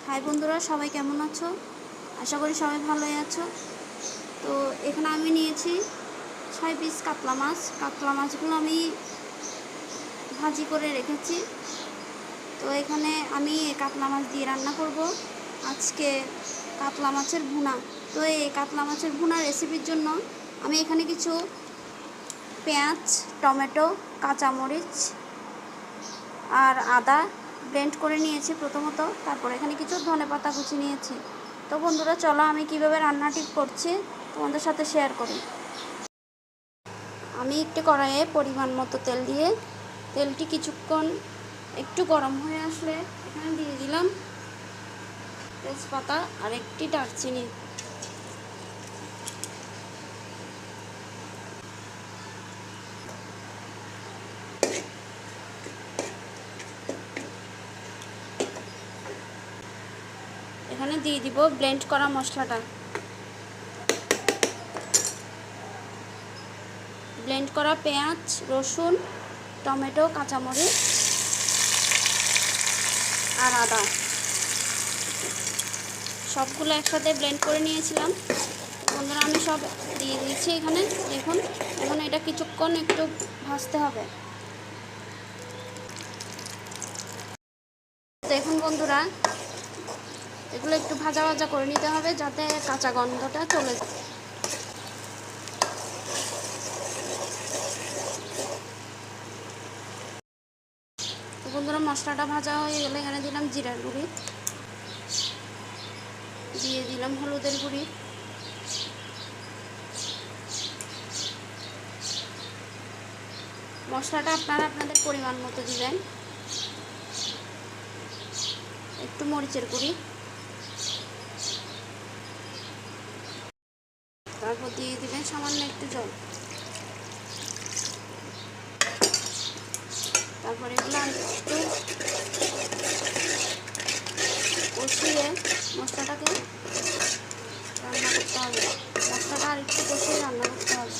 High বন্ধুরা, সবাই কেমন আছো? আশা করি সবাই ভালোই আছো। তো এখানে আমি নিয়েছি 6 পিস কাতলা মাছ। কাতলা মাছগুলো আমি ভাজি করে রেখেছি। তো এখানে আমি কাতলা মাছ দিয়ে রান্না করব আজকে কাতলা মাছের ভুনা। তো এই কাতলা মাছের ভুনা রেসিপির জন্য আমি এখানে কিছু পেঁয়াজ, টমেটো, কাঁচামরিচ আর আদা ব্লেন্ড করে নিয়েছি প্রথমত। তারপর এখানে কিছু ধনেপাতা কুচি নিয়েছি। তো বন্ধুরা, চলো আমি কিভাবে রান্নাটি করছি তোমাদের সাথে শেয়ার করি। আমি একটি কড়াইয়ে পরিমাণ মতো তেল দিয়ে তেলটি কিছুক্ষণ একটু গরম হয়ে আসলে এখানে দিয়ে দিলাম তেজপাতা আর একটি দারচিনি। এখানে দিয়ে দিব ব্লেন্ড করা মশলাটা। ব্লেন্ড করা পেঁয়াজ, রসুন, টমেটো, কাঁচামরিচ আর আদা সবগুলো একসাথে ব্লেন্ড করে নিয়েছিলাম। বন্ধুরা, আমি সব দিয়ে দিচ্ছি এখানে। দেখুন, এখন এটা কিছুক্ষণ একটু ভাজতে হবে। দেখুন বন্ধুরা, এগুলো একটু ভাজা ভাজা করে নিতে হবে যাতে কাঁচা গন্ধটা চলে যায়। তো বন্ধুরা, মশলাটা ভাজা হয়ে গেলে এখানে দিলাম জিরার গুঁড়ি, দিয়ে দিলাম হলুদের গুঁড়ি, মশলাটা আপনারা আপনাদের পরিমাণ মতো দিবেন। একটু মরিচের গুঁড়ি, তারপর দিয়ে দিবেন সামান্য একটু জল। তারপর এগুলো একটু কষিয়ে মশলাটাকে রান্না করতে হবে। মশলাটা আর একটু কষিয়ে রান্না করতে হবে।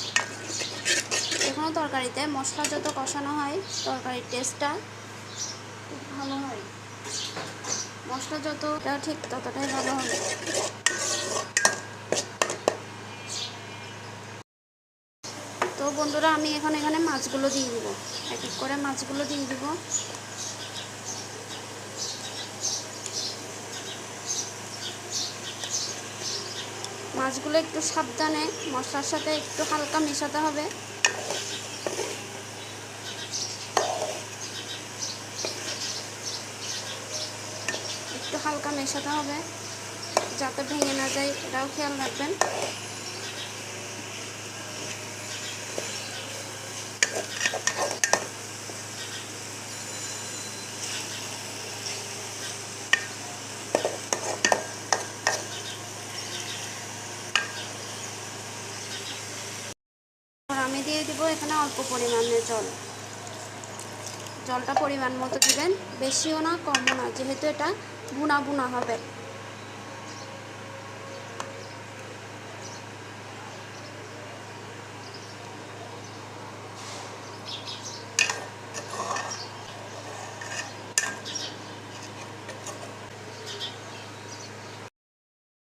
যেকোনো তরকারিতে মশলা যত কষানো হয় তরকারির টেস্টটা খুব ভালো হয়। মশলা যতটা ঠিক ততটাই ভালো হবে। তো বন্ধুরা, আমি এখানে মাছগুলো দিয়ে দিব। এক এক করে মাছগুলো দিয়ে দিব। মাছগুলো একটু সাবধানে মশলার সাথে একটু হালকা মেশাতে হবে। একটু হালকা মেশাতে হবে যাতে ভেঙে না যায়, এটাও খেয়াল রাখবেন। আমি দিয়ে দিব এখানে অল্প পরিমাণে জল। জলটা পরিমাণ মতো দিবেন, বেশিও না কমও না, যেহেতু এটা বুনা বুনা হবে।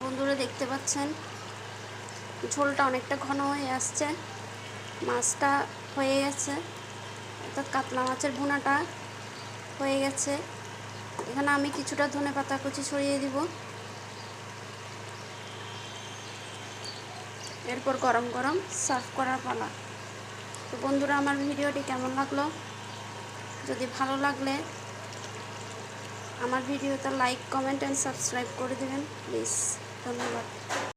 বন্ধুরা, দেখতে পাচ্ছেন ঝোলটা অনেকটা ঘন হয়ে আসছে, মাছটা হয়ে গেছে, অর্থাৎ কাতলা মাছের ভুনাটা হয়ে গেছে। এখানে আমি কিছুটা ধনেপাতা কুচি ছড়িয়ে দিব। এরপর গরম গরম সার্ভ করার পালা। তো বন্ধুরা, আমার ভিডিওটি কেমন লাগলো? যদি ভালো লাগলে আমার ভিডিওতে লাইক, কমেন্ট অ্যান্ড সাবস্ক্রাইব করে দেবেন প্লিজ। ধন্যবাদ।